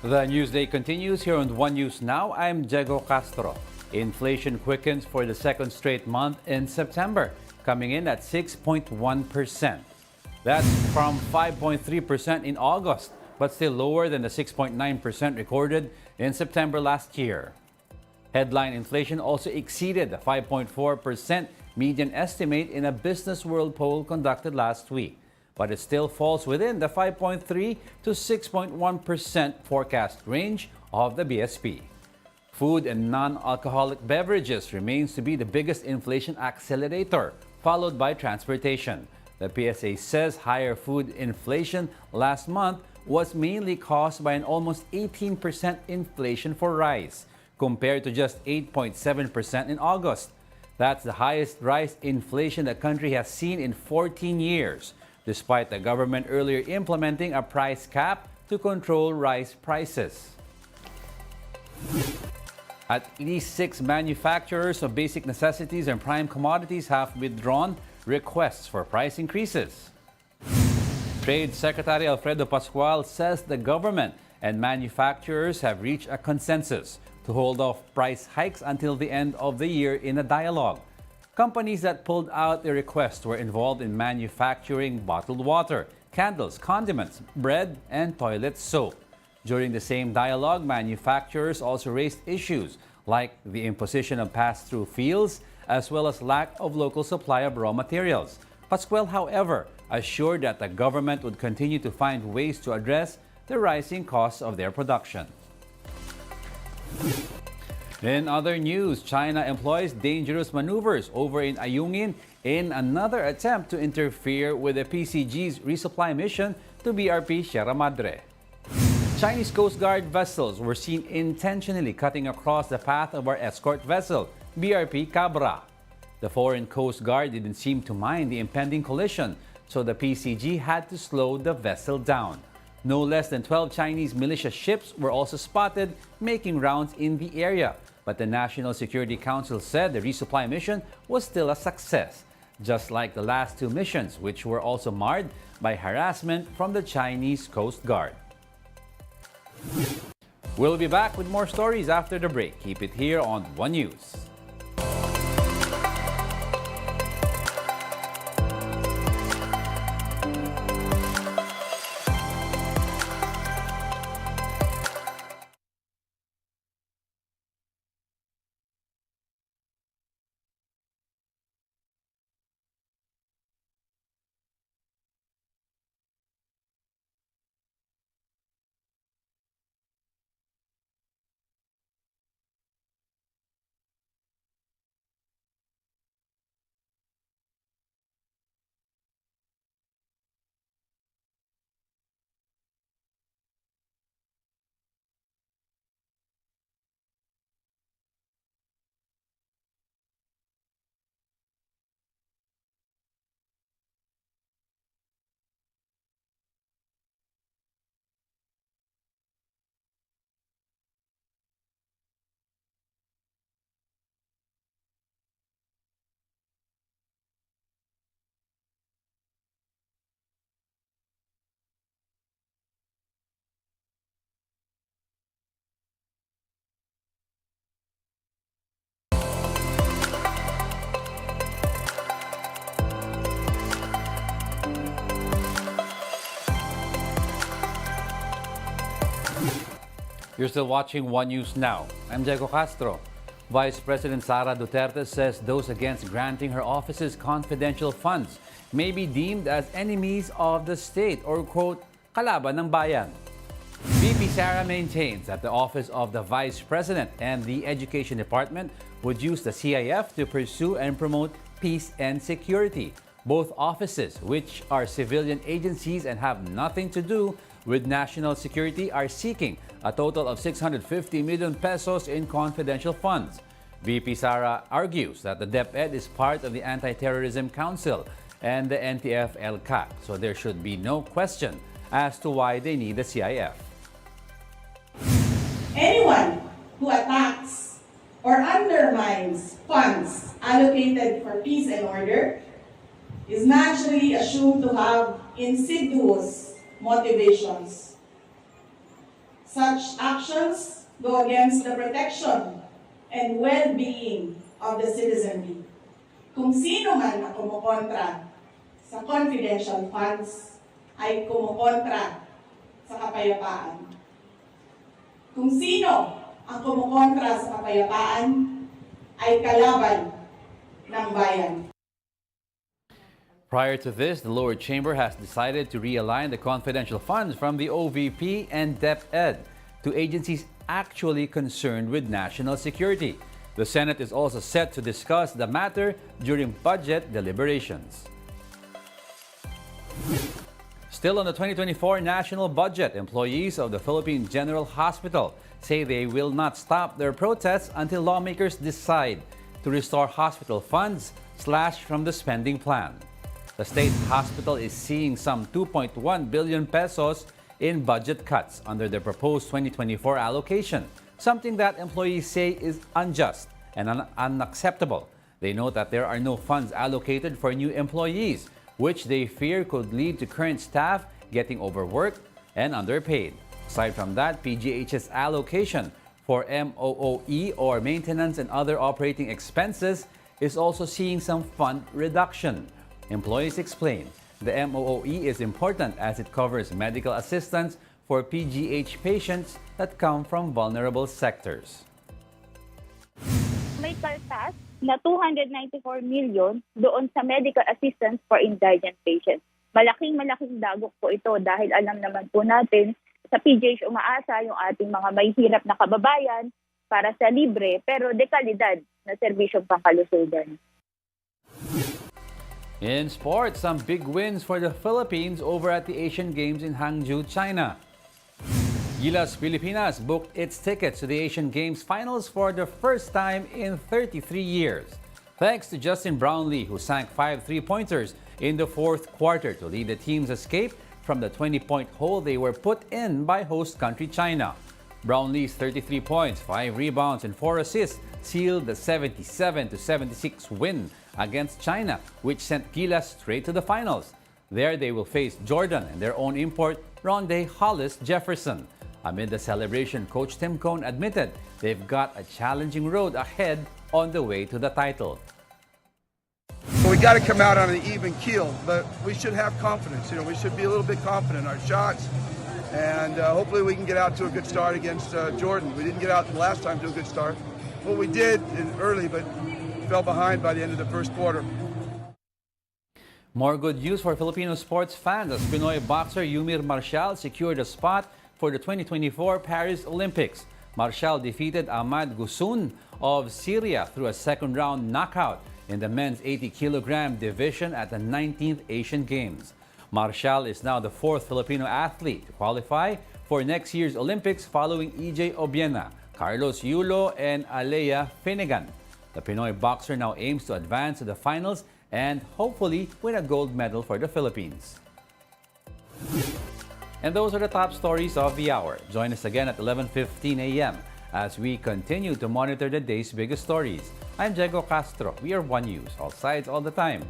The Newsday continues here on One News Now. I'm Diego Castro. Inflation quickens for the second straight month in September, coming in at 6.1%. That's from 5.3% in August, but still lower than the 6.9% recorded in September last year. Headline inflation also exceeded the 5.4% median estimate in a Business World poll conducted last week, but it still falls within the 5.3 to 6.1% forecast range of the BSP. Food and non-alcoholic beverages remains to be the biggest inflation accelerator, followed by transportation. The PSA says higher food inflation last month was mainly caused by an almost 18% inflation for rice, compared to just 8.7% in August. That's the highest rice inflation the country has seen in 14 years, despite the government earlier implementing a price cap to control rice prices. At least 6 manufacturers of basic necessities and prime commodities have withdrawn requests for price increases. Trade Secretary Alfredo Pascual says the government and manufacturers have reached a consensus to hold off price hikes until the end of the year in a dialogue. Companies that pulled out their requests were involved in manufacturing bottled water, candles, condiments, bread, and toilet soap. During the same dialogue, manufacturers also raised issues like the imposition of pass-through fees, as well as lack of local supply of raw materials. Pascual, however, assured that the government would continue to find ways to address the rising costs of their production. In other news, China employs dangerous maneuvers over in Ayungin in another attempt to interfere with the PCG's resupply mission to BRP Sierra Madre. Chinese Coast Guard vessels were seen intentionally cutting across the path of our escort vessel, BRP Cabra. The foreign Coast Guard didn't seem to mind the impending collision, so the PCG had to slow the vessel down. No less than 12 Chinese militia ships were also spotted making rounds in the area, but the National Security Council said the resupply mission was still a success, just like the last 2 missions, which were also marred by harassment from the Chinese Coast Guard. We'll be back with more stories after the break. Keep it here on One News. You're still watching One News Now. I'm Diego Castro. Vice President Sara Duterte says those against granting her office's confidential funds may be deemed as enemies of the state or, quote, kalaban ng bayan. VP Sara maintains that the Office of the Vice President and the Education Department would use the CIF to pursue and promote peace and security. Both offices, which are civilian agencies and have nothing to do with national security, are seeking a total of 650 million pesos in confidential funds. VP Sara argues that the DepEd is part of the Anti-Terrorism Council and the NTF-ELCAC, so there should be no question as to why they need the CIF. Anyone who attacks or undermines funds allocated for peace and order is naturally assumed to have insidious motivations. Such actions go against the protection and well-being of the citizenry. Kung sino man ang kumukontra sa confidential funds ay kumukontra sa kapayapaan. Kung sino ang kumukontra sa kapayapaan ay kalaban ng bayan. Prior to this, the lower chamber has decided to realign the confidential funds from the OVP and DepEd to agencies actually concerned with national security. The Senate is also set to discuss the matter during budget deliberations. Still on the 2024 national budget, employees of the Philippine General Hospital say they will not stop their protests until lawmakers decide to restore hospital funds slashed from the spending plan. The state hospital is seeing some 2.1 billion pesos in budget cuts under the proposed 2024 allocation, something that employees say is unjust and unacceptable. They note that there are no funds allocated for new employees, which they fear could lead to current staff getting overworked and underpaid. Aside from that, PGH's allocation for MOOE or maintenance and other operating expenses is also seeing some fund reduction. Employees explain the MOOE is important as it covers medical assistance for PGH patients that come from vulnerable sectors. May kaltas na 294 million doon sa medical assistance for indigent patients. Malaking dagok po ito dahil alam naman po natin sa PGH umaasa yung ating mga may hirap na kababayan para sa libre pero dekalidad na serbisyong pangkalusugan. In sports, some big wins for the Philippines over at the Asian Games in Hangzhou, China. Gilas Pilipinas booked its tickets to the Asian Games finals for the first time in 33 years, thanks to Justin Brownlee, who sank 5 three-pointers in the fourth quarter to lead the team's escape from the 20-point hole they were put in by host country China. Brownlee's 33 points, 5 rebounds, and 4 assists sealed the 77-76 win against China, which sent Gilas straight to the finals. There they will face Jordan and their own import, Rondae Hollis Jefferson. Amid the celebration, Coach Tim Cone admitted they've got a challenging road ahead on the way to the title. We got to come out on an even keel, but we should have confidence. We should be a little bit confident in our shots, and hopefully we can get out to a good start against Jordan. We didn't get out the last time to a good start. What we did is early, but fell behind by the end of the first quarter. More good news for Filipino sports fans as Pinoy boxer Yumir Marcial secured a spot for the 2024 Paris Olympics. Marcial defeated Ahmad Gusun of Syria through a second-round knockout in the men's 80-kilogram division at the 19th Asian Games. Marcial is now the fourth Filipino athlete to qualify for next year's Olympics following EJ Obiena, Carlos Yulo, and Alea Finnegan. The Pinoy boxer now aims to advance to the finals and hopefully win a gold medal for the Philippines. And those are the top stories of the hour. Join us again at 11:15 a.m. as we continue to monitor the day's biggest stories. I'm Diego Castro. We are One News, all sides, all the time.